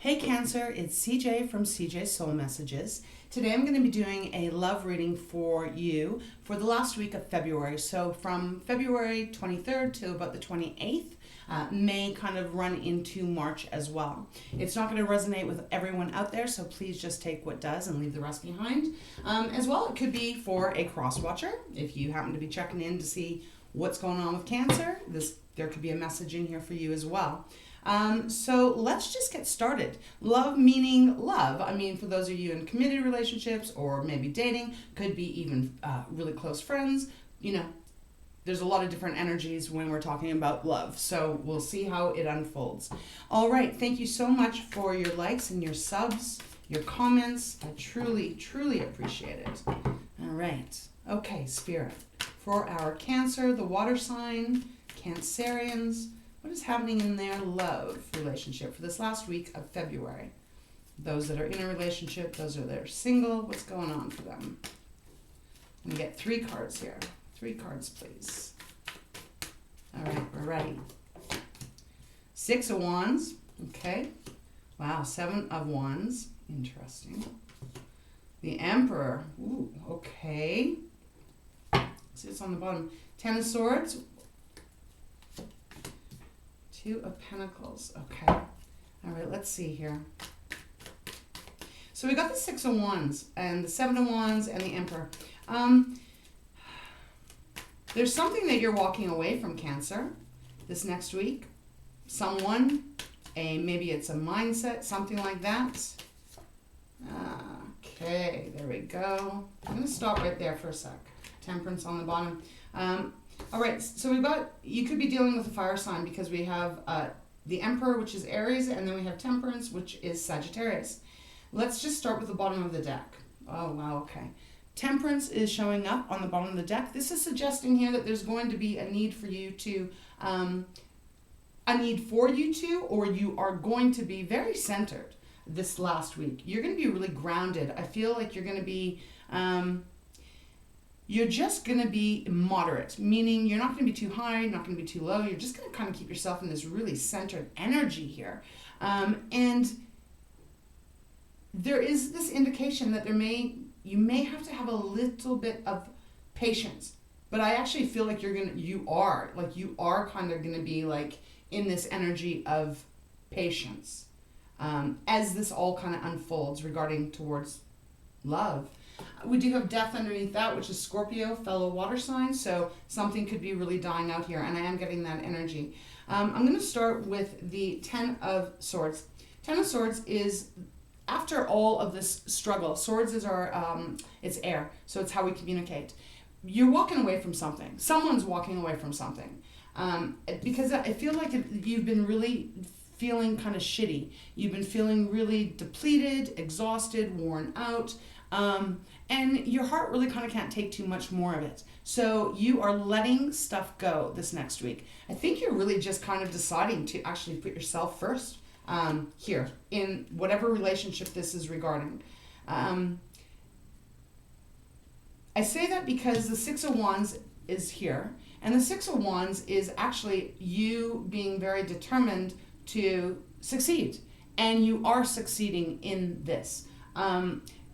Hey Cancer, it's CJ from CJ Soul Messages. Today I'm going to be doing a love reading for you for the last week of February. So from February 23rd to about the 28th, may kind of run into March as well. It's not going to resonate with everyone out there, so please just take what does and leave the rest behind. As well, it could be for a cross watcher. If you happen to be checking in to see what's going on with Cancer, there could be a message in here for you as well. So let's just get started. Love meaning love. I mean, for those of you in committed relationships or maybe dating, could be even really close friends. You know, there's a lot of different energies when we're talking about love. So we'll see how it unfolds. All right. Thank you so much for your likes and your subs, your comments. I truly, truly appreciate it. All right. Okay, Spirit. For our Cancer, the water sign, Cancerians, what is happening in their love relationship for this last week of February? Those that are in a relationship, those that are single, what's going on for them? We get 3 cards here. 3 cards, please. All right, we're ready. 6 of Wands, okay. Wow, 7 of Wands, interesting. The Emperor, ooh, okay. See, it's on the bottom. 10 of Swords. 2 of Pentacles. Okay. All right, let's see here. So we got the 6 of Wands and the 7 of Wands and the Emperor. There's something that you're walking away from, Cancer, this next week. Someone, maybe it's a mindset, something like that. Okay, there we go. I'm going to stop right there for a sec. Temperance on the bottom. All right, so you could be dealing with a fire sign because we have the Emperor, which is Aries, and then we have Temperance, which is Sagittarius. Let's just start with the bottom of the deck. Oh, wow, okay. Temperance is showing up on the bottom of the deck. This is suggesting here that there's going to be a need for you to, or you are going to be very centered this last week. You're going to be really grounded. I feel like you're going to be... you're just going to be moderate, meaning you're not going to be too high, you're not going to be too low. You're just going to kind of keep yourself in this really centered energy here. And there is this indication that you may have to have a little bit of patience. But I actually feel like you are kind of going to be like in this energy of patience as this all kind of unfolds regarding towards love. We do have Death underneath that, which is Scorpio, fellow water sign. So something could be really dying out here, and I am getting that energy. I'm going to start with the 10 of Swords. 10 of Swords is, after all of this struggle, Swords is it's air, so it's how we communicate. You're walking away from something. Someone's walking away from something. Because I feel like you've been really feeling kind of shitty. You've been feeling really depleted, exhausted, worn out. And your heart really kind of can't take too much more of it. So you are letting stuff go this next week. I think you're really just kind of deciding to actually put yourself first here in whatever relationship this is regarding. I say that because the 6 of Wands is here. And the 6 of Wands is actually you being very determined to succeed. And you are succeeding in this.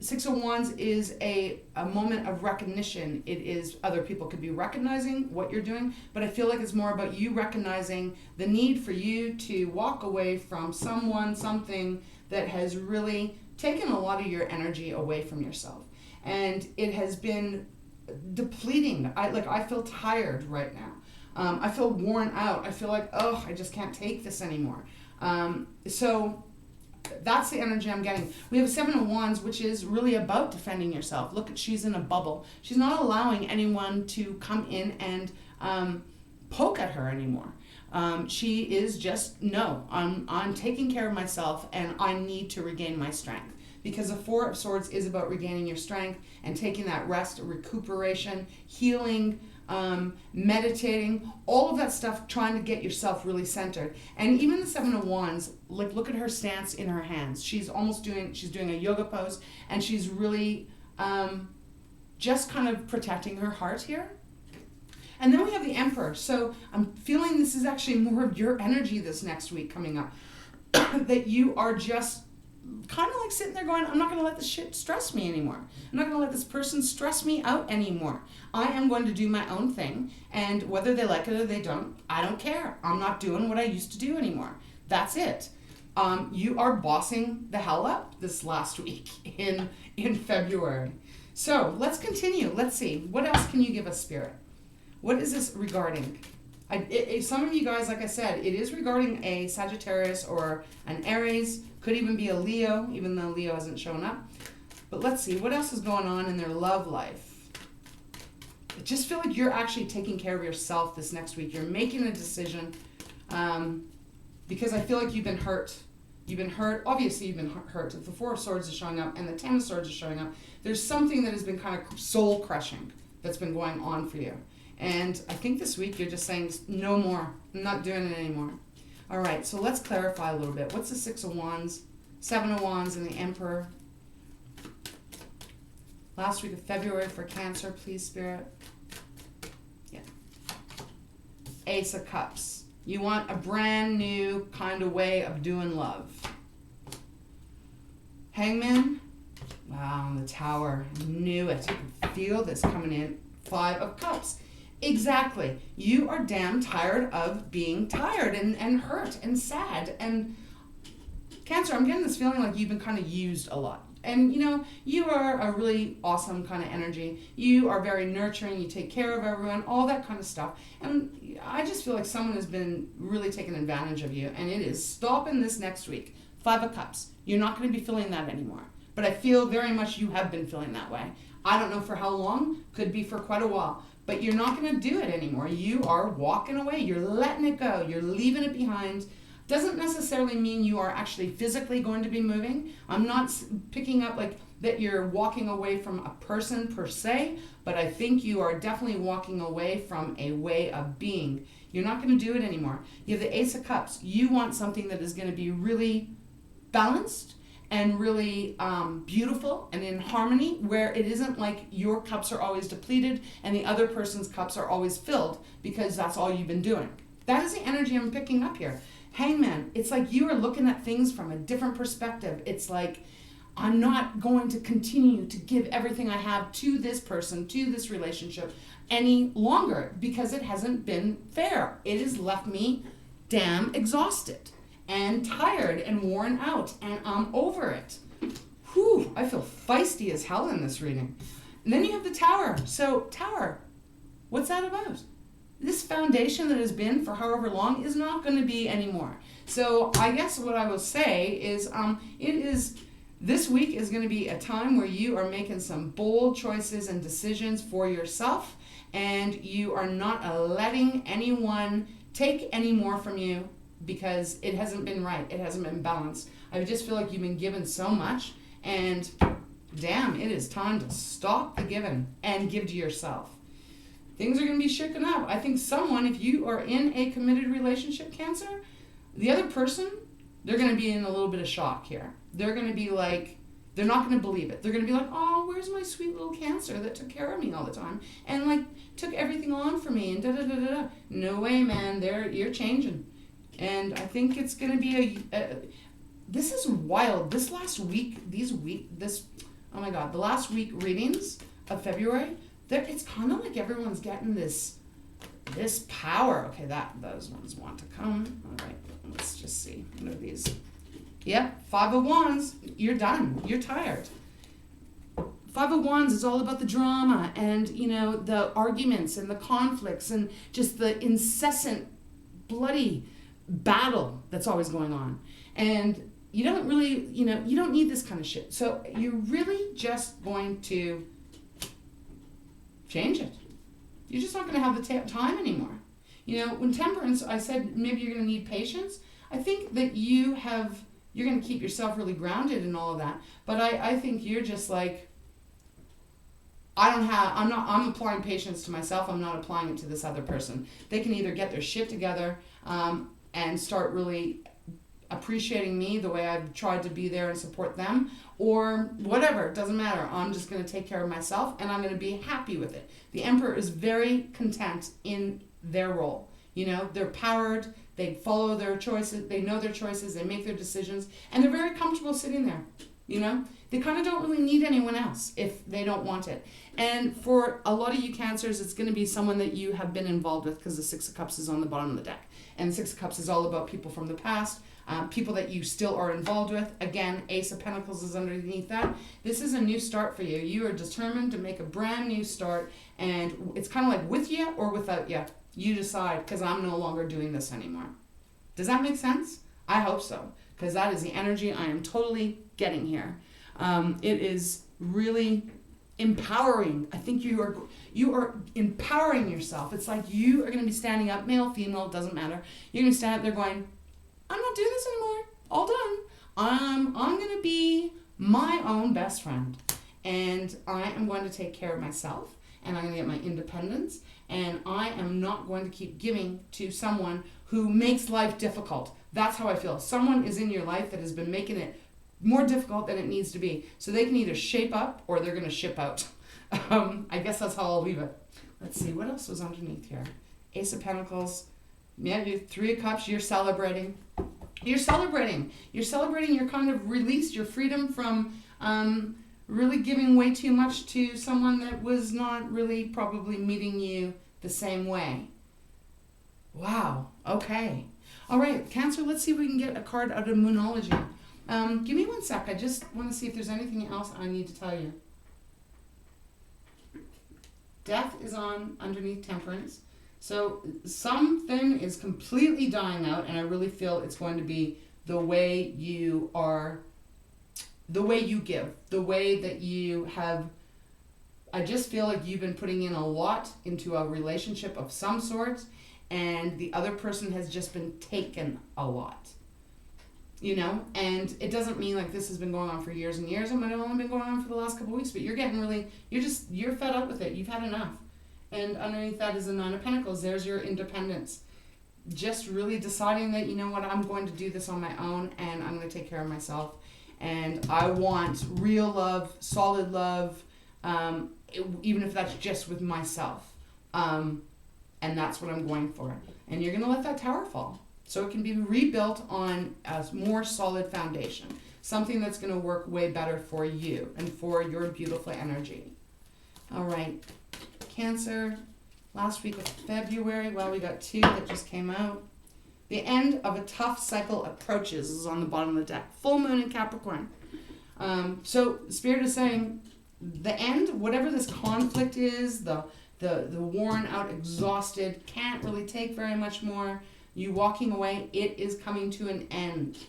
6 of Wands is a moment of recognition. It is, other people could be recognizing what you're doing, but I feel like it's more about you recognizing the need for you to walk away from something that has really taken a lot of your energy away from yourself. And it has been depleting. I feel tired right now. I feel worn out. I feel like, I just can't take this anymore. So that's the energy I'm getting. We have 7 of Wands, which is really about defending yourself. Look, she's in a bubble. She's not allowing anyone to come in and poke at her anymore. She is just, no, I'm taking care of myself and I need to regain my strength. Because the 4 of Swords is about regaining your strength and taking that rest, recuperation, healing, meditating, all of that stuff, trying to get yourself really centered. And even the 7 of Wands, like, look at her stance in her hands. She's doing a yoga pose, and she's really just kind of protecting her heart here. And then we have the Emperor. So I'm feeling this is actually more of your energy this next week coming up. that you are just kind of like sitting there going, I'm not going to let this shit stress me anymore. I'm not going to let this person stress me out anymore. I am going to do my own thing, and whether they like it or they don't, I don't care. I'm not doing what I used to do anymore. That's it. You are bossing the hell up this last week in February. So let's continue. Let's see. What else can you give us, Spirit? What is this regarding? Some of you guys, like I said, it is regarding a Sagittarius or an Aries. Could even be a Leo, even though Leo hasn't shown up. But let's see. What else is going on in their love life? I just feel like you're actually taking care of yourself this next week. You're making a decision because I feel like you've been hurt. You've been hurt. Obviously, you've been hurt. If the Four of Swords is showing up and the Ten of Swords is showing up, there's something that has been kind of soul-crushing that's been going on for you. And I think this week you're just saying, no more. I'm not doing it anymore. All right, so let's clarify a little bit. What's the Six of Wands, Seven of Wands, and the Emperor? Last week of February for Cancer, please, Spirit. Yeah. Ace of Cups. You want a brand new kind of way of doing love. Hangman. Wow, and the Tower. Knew it. You could feel this coming in. Five of Cups. Exactly. You are damn tired of being tired and hurt and sad. And Cancer, I'm getting this feeling like you've been kind of used a lot. And, you know, you are a really awesome kind of energy. You are very nurturing. You take care of everyone, all that kind of stuff. And I just feel like someone has been really taking advantage of you. And it is stopping this next week. Five of Cups. You're not going to be feeling that anymore. But I feel very much you have been feeling that way. I don't know for how long. Could be for quite a while. But you're not going to do it anymore. You are walking away. You're letting it go. You're leaving it behind. Doesn't necessarily mean you are actually physically going to be moving. I'm not picking up like that you're walking away from a person per se, but I think you are definitely walking away from a way of being. You're not going to do it anymore. You have the Ace of Cups. You want something that is going to be really balanced and really beautiful and in harmony, where it isn't like your cups are always depleted and the other person's cups are always filled because that's all you've been doing. That is the energy I'm picking up here. Hangman, it's like you are looking at things from a different perspective. It's like, I'm not going to continue to give everything I have to this person, to this relationship any longer because it hasn't been fair. It has left me damn exhausted and tired and worn out, and I'm over it. Whew, I feel feisty as hell in this reading. And then you have the Tower. So, Tower, what's that about? This foundation that has been for however long is not going to be anymore. So I guess what I will say is this week is going to be a time where you are making some bold choices and decisions for yourself, and you are not letting anyone take any more from you because it hasn't been right. It hasn't been balanced. I just feel like you've been given so much, and damn, it is time to stop the giving and give to yourself. Things are going to be shaken up. I think someone, if you are in a committed relationship, Cancer, the other person, they're going to be in a little bit of shock here. They're going to be like, they're not going to believe it. They're going to be like, oh, where's my sweet little Cancer that took care of me all the time and like took everything on for me and da-da-da-da-da. No way, man. You're changing. And I think it's going to be this is wild. This last week, oh my God, the last week readings of February, it's kind of like everyone's getting this power. Okay, those ones want to come. All right, let's just see. What are these? Yep, Five of Wands. You're done. You're tired. Five of Wands is all about the drama and, you know, the arguments and the conflicts and just the incessant bloody battle that's always going on. And you don't really, you don't need this kind of shit. So you're really just going to change it. You're just not going to have the time anymore. You know, when Temperance, I said maybe you're going to need patience. I think that you're going to keep yourself really grounded and all of that. But I think you're just like, I'm applying patience to myself. I'm not applying it to this other person. They can either get their shit together and start really appreciating me the way I've tried to be there and support them, or whatever. It doesn't matter. I'm just going to take care of myself and I'm going to be happy with it. The Emperor is very content in their role. You know, they're powered, They follow their choices. They know their choices. They make their decisions. And they're very comfortable sitting there, you know? They kind of don't really need anyone else if they don't want it. And for a lot of you Cancers, it's going to be someone that you have been involved with because the Six of Cups is on the bottom of the deck. And the Six of Cups is all about people from the past, people that you still are involved with. Again, Ace of Pentacles is underneath that. This is a new start for you. You are determined to make a brand new start, and it's kind of like with you or without you. You decide, because I'm no longer doing this anymore. Does that make sense? I hope so, because that is the energy I am totally getting here. It is really empowering. I think you are empowering yourself. It's like you are going to be standing up, male, female, doesn't matter. You're going to stand up there going, I'm not doing this anymore. All done. I'm going to be my own best friend. And I am going to take care of myself. And I'm going to get my independence. And I am not going to keep giving to someone who makes life difficult. That's how I feel. Someone is in your life that has been making it more difficult than it needs to be. So they can either shape up or they're going to ship out. I guess that's how I'll leave it. Let's see, what else was underneath here? Ace of Pentacles. Yeah, you Three of Cups. You're celebrating. You're celebrating. You're celebrating your kind of release, your freedom from really giving way too much to someone that was not really probably meeting you the same way. Wow. Okay. All right, Cancer, let's see if we can get a card out of Moonology. Give me one sec. I just want to see if there's anything else I need to tell you. Death is on underneath Temperance. So something is completely dying out, and I really feel it's going to be the way you are, the way you give, the way that you have. I just feel like you've been putting in a lot into a relationship of some sort, and the other person has just been taken a lot. You know, and it doesn't mean like this has been going on for years and years. It might have only been going on for the last couple of weeks, but you're getting really, you're fed up with it. You've had enough. And underneath that is the Nine of Pentacles. There's your independence. Just really deciding that, you know what, I'm going to do this on my own, and I'm going to take care of myself. And I want real love, solid love, even if that's just with myself. And that's what I'm going for. And you're going to let that tower fall, so it can be rebuilt on a more solid foundation. Something that's going to work way better for you and for your beautiful energy. All right. Cancer, last week of February, well, we got two that just came out. The end of a tough cycle approaches is on the bottom of the deck. Full moon in Capricorn. So Spirit is saying the end, whatever this conflict is, the worn out, exhausted, can't really take very much more, you walking away, it is coming to an end.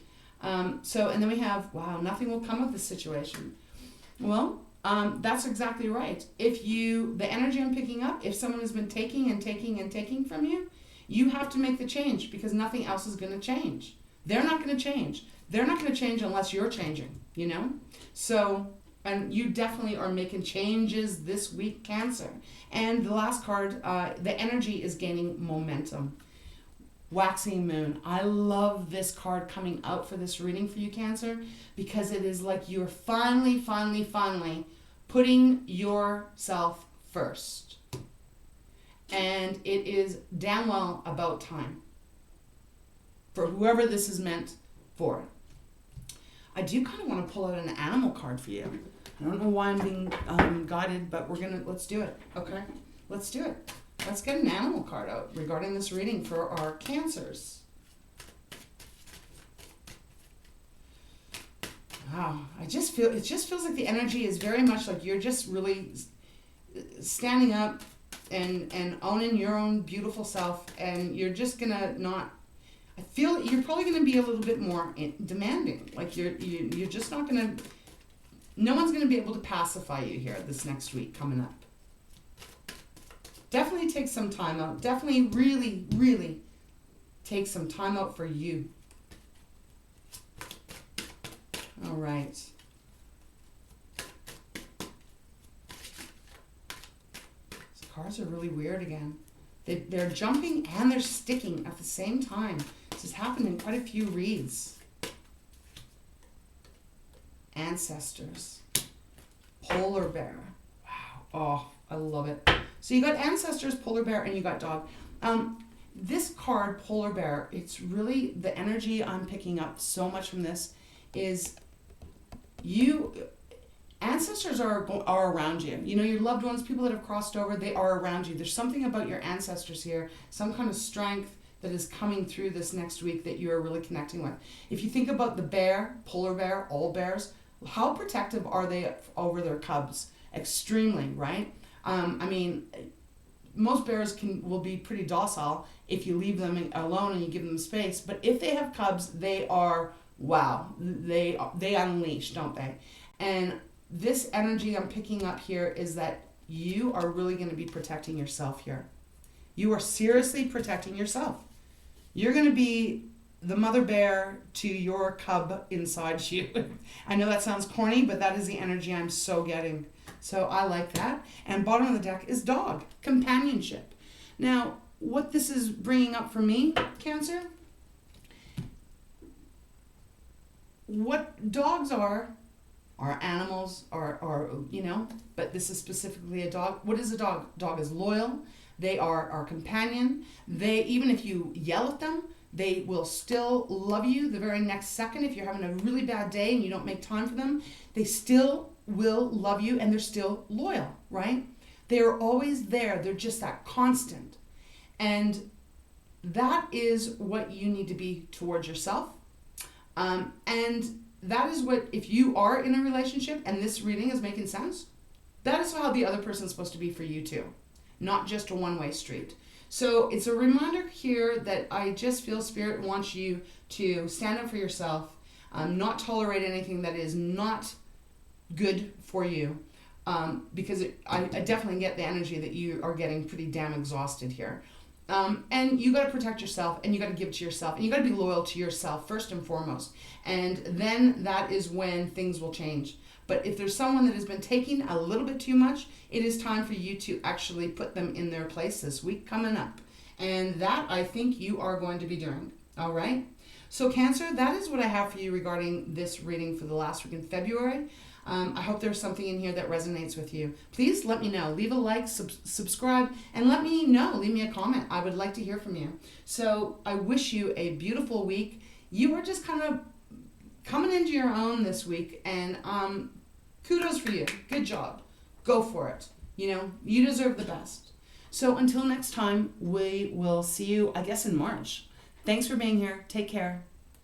And then we have, wow, nothing will come of this situation. Well, that's exactly right. The energy I'm picking up, if someone has been taking and taking and taking from you, you have to make the change, because nothing else is going to change. They're not going to change. They're not going to change unless you're changing, you know? So, and you definitely are making changes this week, Cancer. And the last card, the energy is gaining momentum. Waxing Moon. I love this card coming out for this reading for you, Cancer, because it is like you're finally putting yourself first. And it is damn well about time for whoever this is meant for. I do kind of want to pull out an animal card for you. I don't know why I'm being guided, but let's do it, okay? Let's do it. Let's get an animal card out regarding this reading for our Cancers. Wow, it just feels like the energy is very much like you're just really standing up and owning your own beautiful self, and you're just gonna not. I feel you're probably gonna be a little bit more demanding. Like you're just not gonna. No one's gonna be able to pacify you here this next week coming up. Definitely take some time out. Definitely really, really take some time out for you. All right. These cards are really weird again. They're jumping and they're sticking at the same time. This has happened in quite a few reads. Ancestors. Polar bear. Wow. Oh, I love it. So you got Ancestors, Polar bear, and you got dog. this card, Polar Bear, it's really the energy I'm picking up so much from this is ancestors are around you. You know, your loved ones, people that have crossed over, they are around you. There's something about your ancestors here, some kind of strength that is coming through this next week that you are really connecting with. If you think about the bear, polar bear, all bears, how protective are they over their cubs? Extremely, right? I mean, most bears will be pretty docile if you leave them alone and you give them space. But if they have cubs, they are, wow, they unleash, don't they? And this energy I'm picking up here is that you are really going to be protecting yourself here. You are seriously protecting yourself. You're going to be the mother bear to your cub inside you. I know that sounds corny, but that is the energy I'm so getting. So I like that. And bottom of the deck is dog, companionship. Now, what this is bringing up for me, Cancer, what dogs are animals, are you know, but this is specifically a dog. What is a dog? Dog is loyal. They are our companion. They, even if you yell at them, they will still love you the very next second. If you're having a really bad day and you don't make time for them, they still will love you and they're still loyal, right? They are always there. They're just that constant. And that is what you need to be towards yourself. And that is what, if you are in a relationship and this reading is making sense, that is how the other person is supposed to be for you too. Not just a one-way street. So it's a reminder here that I just feel Spirit wants you to stand up for yourself, not tolerate anything that is not good for you, because I definitely get the energy that you are getting pretty damn exhausted here. And you got to protect yourself, and you got to give to yourself, and you got to be loyal to yourself first and foremost. And then that is when things will change. But if there's someone that has been taking a little bit too much, it is time for you to actually put them in their place this week coming up. And that I think you are going to be doing. All right? So Cancer, that is what I have for you regarding this reading for the last week in February. I hope there's something in here that resonates with you. Please let me know. Leave a like, subscribe, and let me know. Leave me a comment. I would like to hear from you. So I wish you a beautiful week. You are just kind of coming into your own this week, and kudos for you. Good job. Go for it. You know, you deserve the best. So until next time, we will see you, I guess, in March. Thanks for being here. Take care.